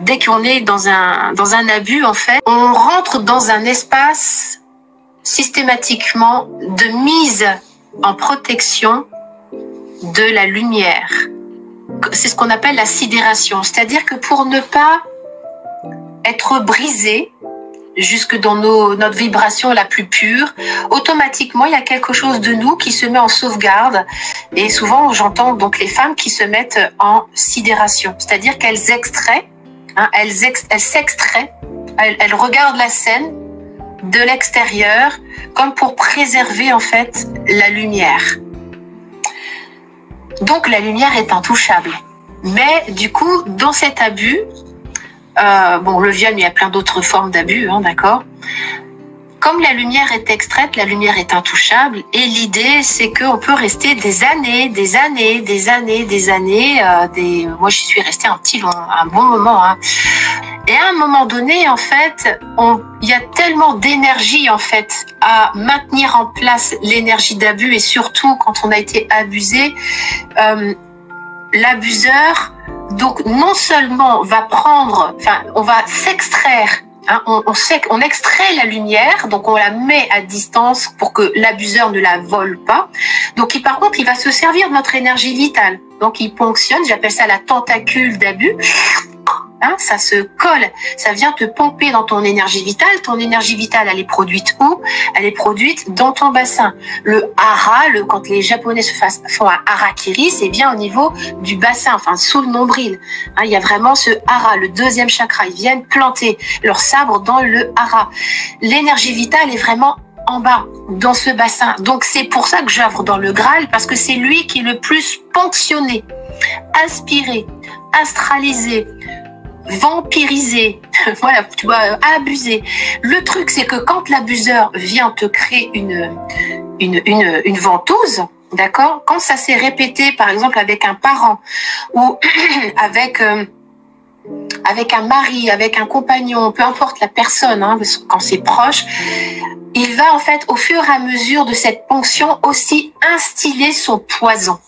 dès qu'on est dans un abus, en fait, on rentre dans un espace systématiquement de mise en protection de la lumière. C'est ce qu'on appelle la sidération. C'est-à-dire que pour ne pas être brisé jusque dans notre vibration la plus pure, automatiquement, il y a quelque chose de nous qui se met en sauvegarde. Et souvent, j'entends donc les femmes qui se mettent en sidération. C'est-à-dire qu'elles extraient, elles s'extraient, elles regardent la scène de l'extérieur comme pour préserver en fait la lumière. Donc la lumière est intouchable. Mais du coup, dans cet abus, bon, le viol, mais il y a plein d'autres formes d'abus, d'accord. Comme la lumière est extraite, la lumière est intouchable. Et l'idée, c'est qu'on peut rester des années. Moi, j'y suis restée un bon moment. Et à un moment donné, en fait, il y a tellement d'énergie, en fait, à maintenir en place l'énergie d'abus. Et surtout, quand on a été abusé, l'abuseur, donc non seulement on va s'extraire, on extrait la lumière, donc on la met à distance pour que l'abuseur ne la vole pas. Donc par contre, il va se servir de notre énergie vitale. Donc il ponctionne, j'appelle ça la tentacule d'abus. Ça se colle, ça vient te pomper dans ton énergie vitale. Ton énergie vitale, elle est produite où? Elle est produite dans ton bassin. Le hara, quand les Japonais font un harakiri, c'est bien au niveau du bassin, enfin sous le nombril. Il y a vraiment ce hara, le deuxième chakra. Ils viennent planter leur sabre dans le hara. L'énergie vitale est vraiment en bas, dans ce bassin. Donc c'est pour ça que j'œuvre dans le Graal, parce que c'est lui qui est le plus ponctionné, aspiré, astralisé, vampiriser, voilà, tu vois, abuser. Le truc, c'est que quand l'abuseur vient te créer une ventouse, d'accord, quand ça s'est répété, par exemple, avec un parent ou avec un mari, avec un compagnon, peu importe la personne, quand c'est proche, il va en fait, au fur et à mesure de cette ponction, aussi instiller son poison.